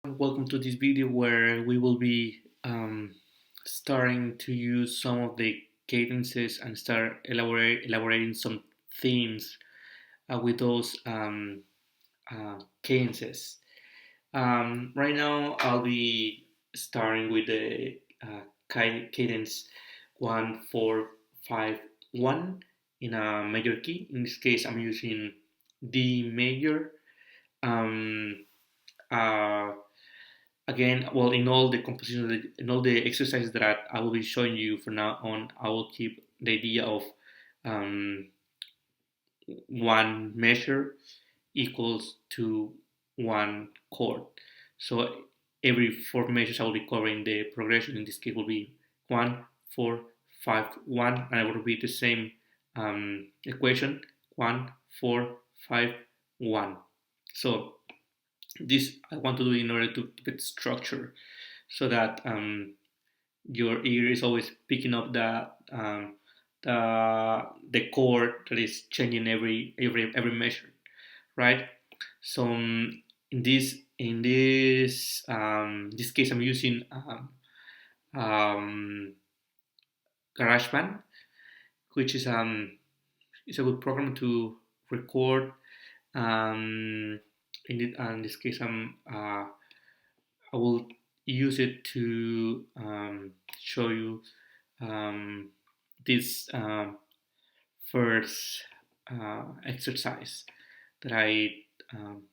Welcome to this video where we will be starting to use some of the cadences and start elaborating some themes with those cadences. Right now, I'll be starting with the cadence 1 4 5 1 in a major key. In this case, I'm using D major. Um, uh, Again, well, in all the compositions, in all the exercises that I will be showing you from now on, I will keep the idea of um, one measure equals to one chord. So every four measures I will be covering the progression. In this case, will be 1 4 5 1, and I will repeat the same equation 1 4 5 1. So this I want to do in order to keep it structure so that your ear is always picking up the chord that is changing every measure, right? So in this case, I'm using um, GarageBand, which is a good program to record. In this case, I will use it to show you um, this first exercise that I um,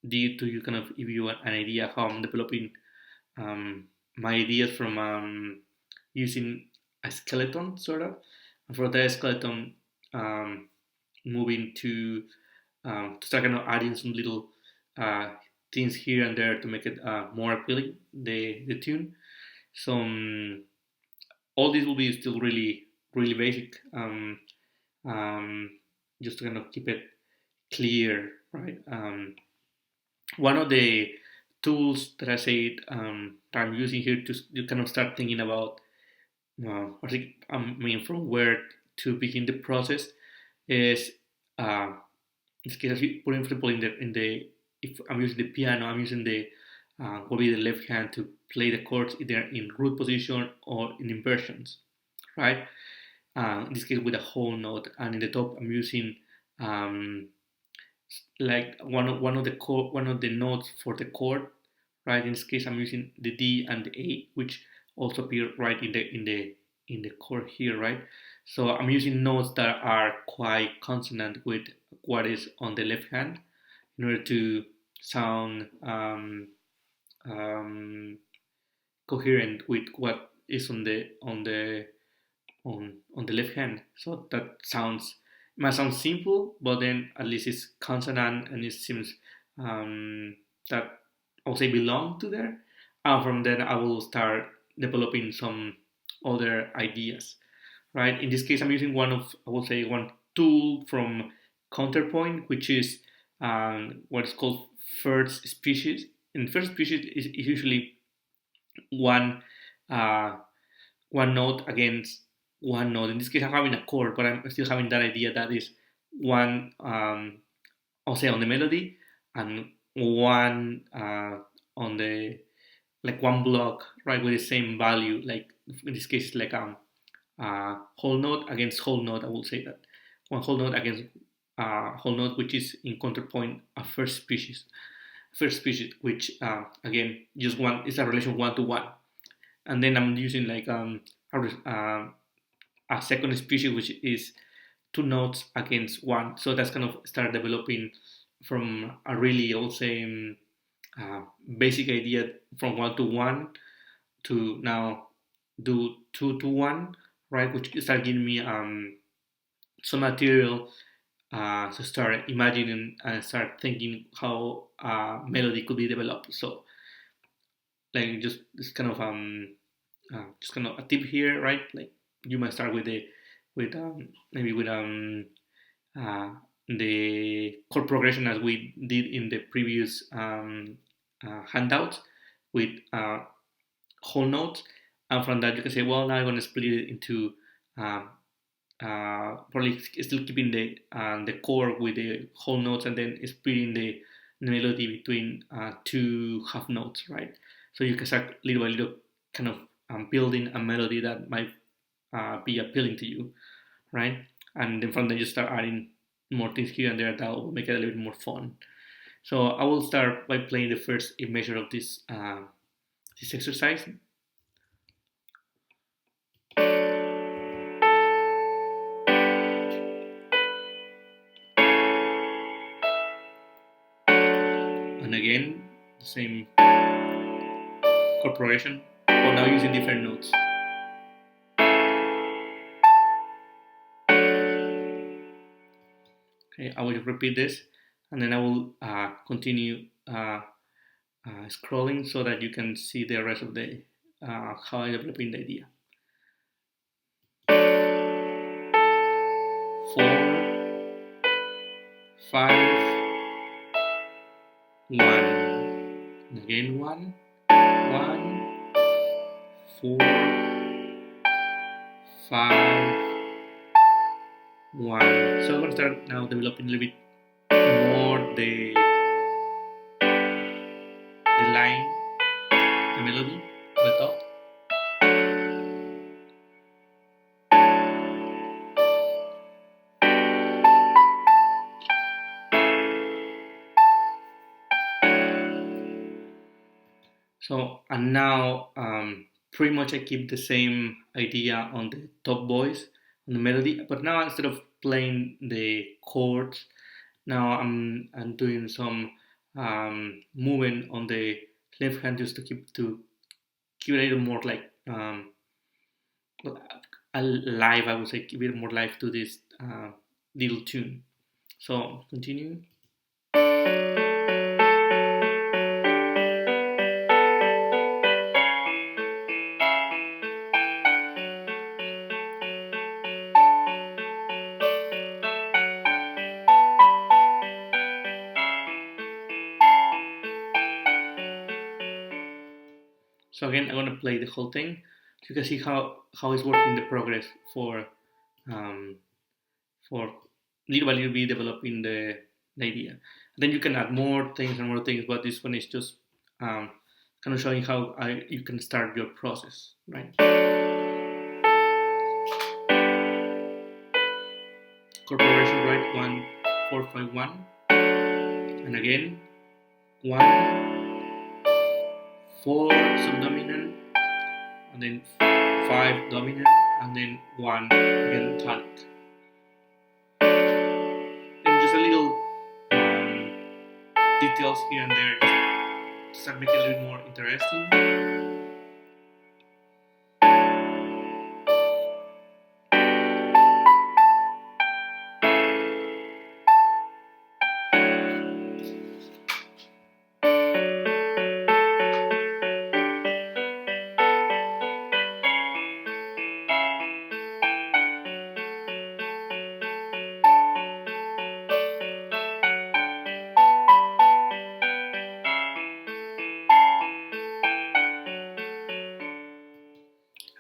did to you kind of give you an idea how I'm developing my ideas from using a skeleton sort of. And for that skeleton, um, moving to start kind of adding some little uh, things here and there to make it more appealing, the tune. So all this will be still really basic, um, just to kind of keep it clear, right? One of the tools that I said that I'm using here to you kind of start thinking about, I mean, from where to begin the process is in this case, for example, in the if I'm using the piano, I'm using the will be the left hand to play the chords either in root position or in inversions, right? In this case, with a whole note, and in the top, I'm using um, like one of the notes for the chord, right? In this case, I'm using the D and the A, which also appear right in the chord here, right? So I'm using notes that are quite consonant with what is on the left hand in order to sound um, coherent with what is on the left hand. So that sounds it might sound simple, but then at least it's consonant and it seems that I'll say belong to there. And from then I will start developing some other ideas. Right. In this case, I'm using I will say one tool from Counterpoint, which is what is called first species. And first species is usually one uh, one note against one note. In this case, I'm having a chord, but I'm still having that idea that is one, I'll say on the melody, and one on the like one block, right, with the same value. Like in this case, like whole note against whole note. I will say that one whole note against whole note, which is in counterpoint a first species, which again just one is a relation 1 to 1, and then I'm using like a second species which is two notes against one. So that's kind of start developing from a really, I would say, uh, basic idea from 1 to 1 to now do 2 to 1, right? Which start giving me some material to start imagining and start thinking how melody could be developed. So like just this kind of just kind of a tip here, right? Like you might start with maybe with uh, the chord progression as we did in the previous handouts with whole notes, and from that you can say, well, now I'm going to split it into um, probably still keeping the chord with the whole notes, and then splitting the melody between two half notes, right? So you can start little by little kind of building a melody that might be appealing to you, right? And then from there you start adding more things here and there that will make it a little bit more fun. So I will start by playing the first measure of this exercise. And again, the same chord progression, but now using different notes. Okay, I will repeat this, and then I will continue scrolling so that you can see the rest of the how I developing the idea. 4, 5, 1, and again 1, 1, 4, 5, 1. So I'm gonna start now developing a little bit more the line, the melody, the top. So, and now pretty much I keep the same idea on the top voice, on the melody, but now instead of playing the chords, now I'm doing some moving on the left hand just to keep it a little more like alive. I would say give it more life to this little tune. So continue. So again, I'm gonna play the whole thing so you can see how it's working the progress um, for little by little be developing the idea. And then you can add more things and more things, but this one is just kind of showing how you can start your process, right? Chord progression, right? 1, 4, 5, 1, and again 1, 4 subdominant, and then 5 dominant, and then 1 again tonic. And just a little details here and there just to start making it a little more interesting.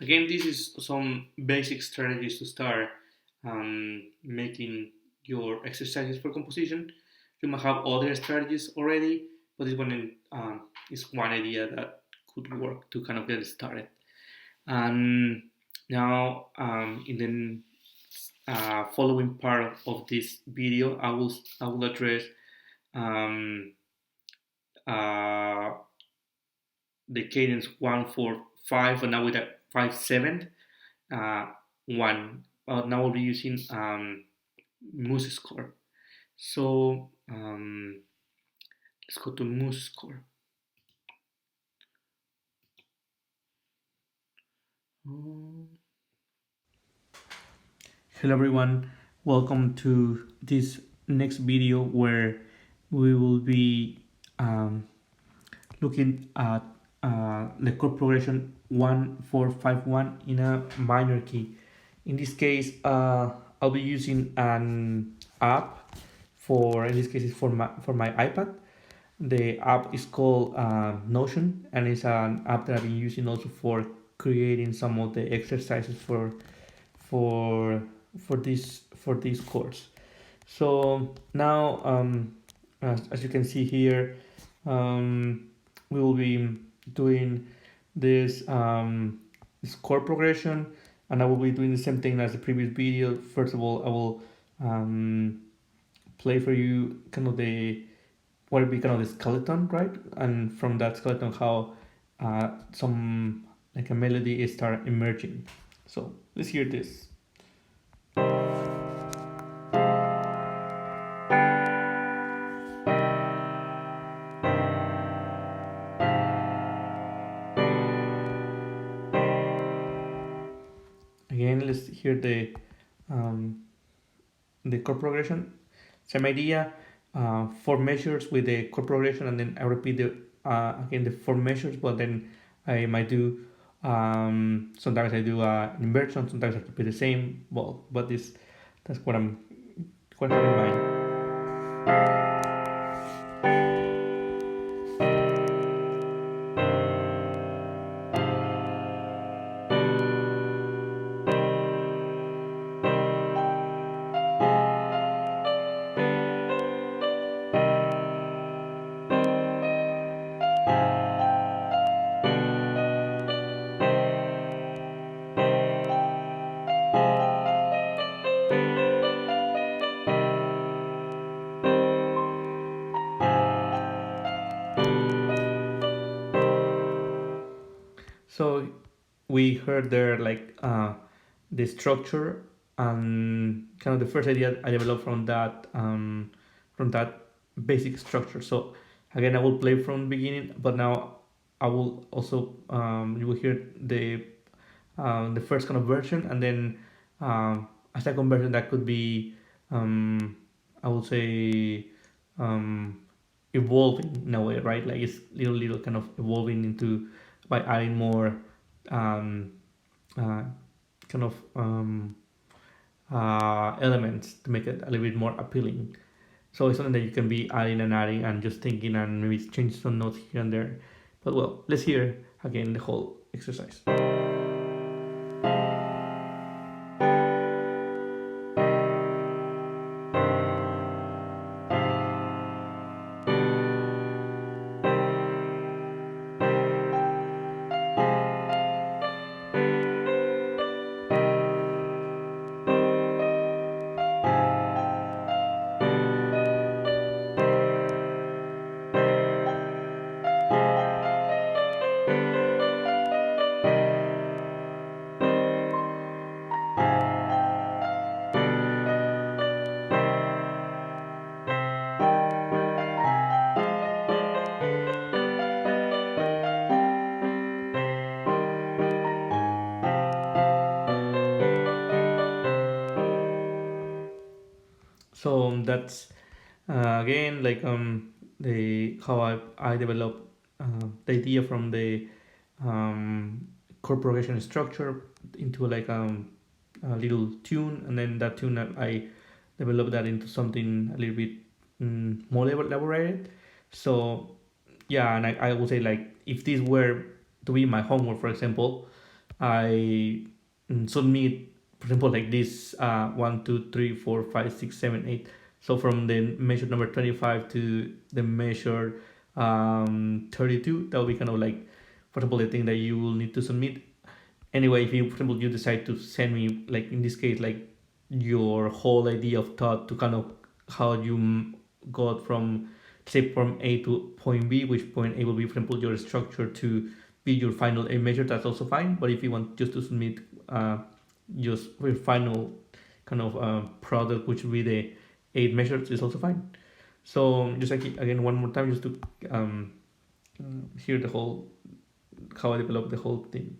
Again, this is some basic strategies to start making your exercises for composition. You might have other strategies already, but this one is one idea that could work to kind of get started. And now, in the following part of this video, I will address um, uh, the cadence 1 4 5, and now with a 5 7 1. Now we'll be using Moose score. So let's go to Moose score. Hello everyone, welcome to this next video where we will be looking at the chord progression 1 4 5 1 in a minor key. In this case, I'll be using an app in this case it's for my iPad. The app is called Notion, and it's an app that I've been using also for creating some of the exercises for these chords. So now as you can see here, um, we will be doing this this chord progression, and I will be doing the same thing as the previous video. First of all, I will um, play for you kind of the what would be kind of the skeleton, right? And from that skeleton, how some like a melody is start emerging. So let's hear this. Again, let's hear um, the chord progression. Same idea, four measures with the chord progression, and then I repeat the again the four measures, but then I might do sometimes I do an inversion, sometimes I repeat the same. Well, but this that's what I have in mind. So we heard there like the structure and kind of the first idea I developed from that basic structure. So again, I will play from the beginning, but now I will also you will hear the first kind of version, and then a second version that could be I would say um, evolving in a way, right? Like it's little kind of evolving into by adding more um, uh, kind of elements to make it a little bit more appealing. So it's something that you can be adding and just thinking and maybe change some notes here and there. But well, let's hear again the whole exercise. So that's again like the how I developed the idea from the corporation structure into like a little tune, and then that tune I developed that into something a little bit more elaborated. So yeah, and I would say like if this were to be my homework, for example, I submit, for example, like this 1, 2, 3, 4, 5, 6, 7, 8. So from the measure number 25 to the measure 32, that will be kind of like, for example, the thing that you will need to submit. Anyway, if you, for example, you decide to send me, like in this case, like your whole idea of thought to kind of how you got from, say, from A to point B, which point A will be, for example, your structure to be your final A measure, that's also fine. But if you want just to submit just your final kind of product, which will be the 8 measures, is also fine. So just like again one more time, just to hear the whole how I developed the whole thing.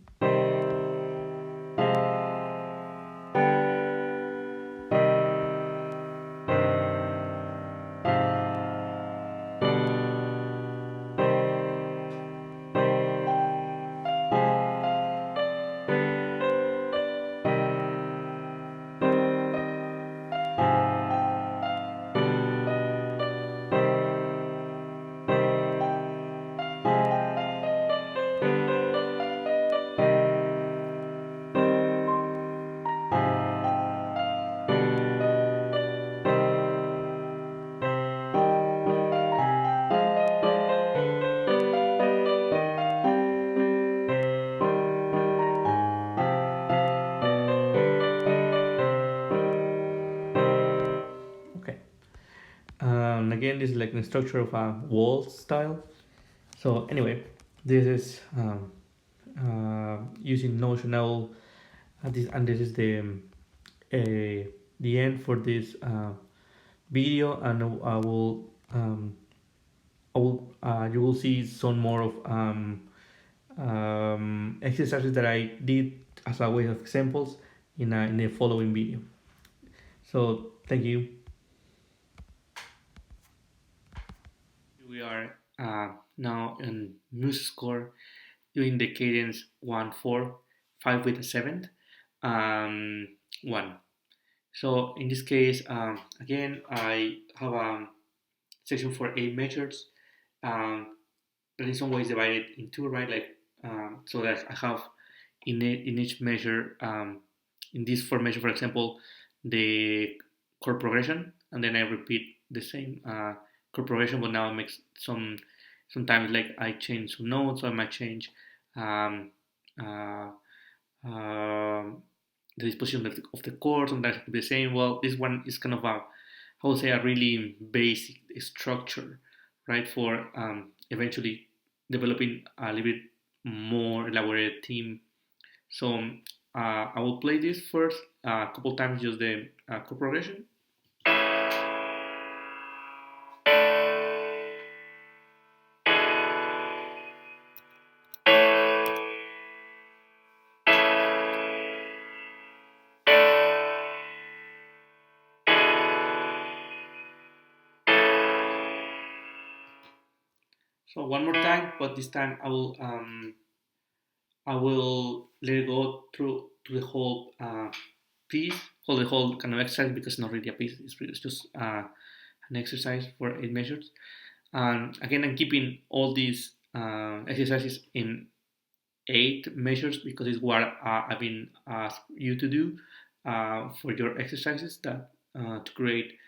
again, this is like the structure of a wall style. So anyway, this is using Notion. I will, and this is the end for this video, and you will see some more of exercises that I did as a way of examples in the following video. So thank you. We are now in music score doing the cadence 1 4 5 with a seventh, 1. So in this case, again, I have a section for 8 measures. That in some ways divided in two, right? Like so that I have in each measure, in this 4 measure, for example, the chord progression, and then I repeat the same chord progression, but now I make sometimes like I change some notes, so I might change um, uh, the disposition of the chord. Sometimes it could be the same. Well, this one is kind of a, I would say, a really basic structure, right, for eventually developing a little bit more elaborate theme. So I will play this first a couple times, just the chord progression. So one more time, but this time I will let it go through to the whole piece, or the whole kind of exercise, because it's not really a piece. It's just an exercise for 8 measures. And again, I'm keeping all these exercises in 8 measures because it's what I've been asked you to do for your exercises, that to create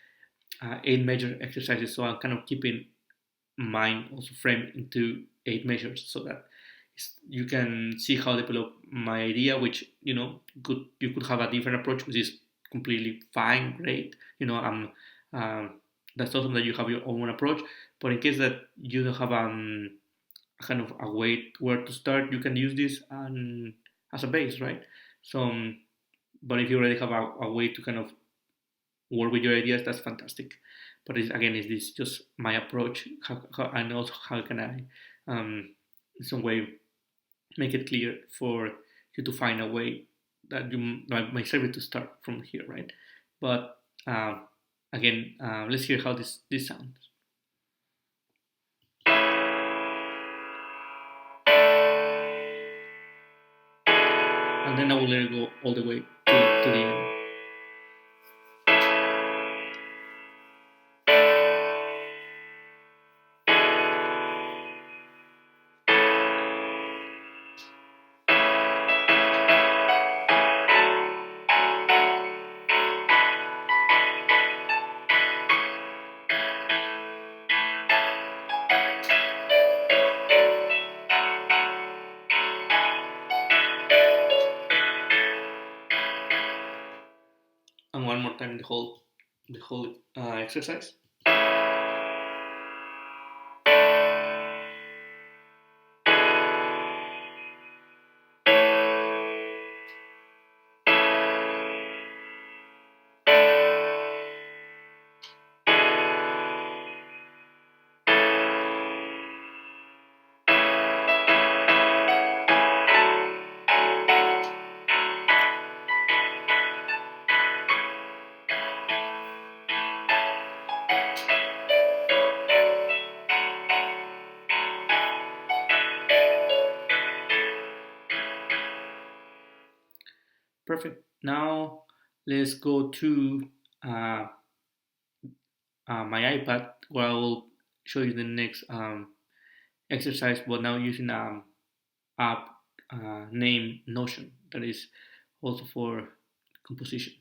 8 major exercises. So I'm kind of keeping mine also framed into 8 measures, so that you can see how I develop my idea. Which you could have a different approach, which is completely fine, great. That's awesome that you have your own approach. But in case that you don't have kind of a way where to start, you can use this as a base, right? So, but if you already have a way to kind of work with your ideas, that's fantastic. But again, is this just my approach? And also, how can I, in some way, make it clear for you to find a way that you might serve it to start from here, right? But again, let's hear how this sounds. And then I will let it go all the way to the end. And one more time, the whole exercise. Perfect. Now let's go to uh, my iPad, where I will show you the next exercise, but now using app named Notion, that is also for composition.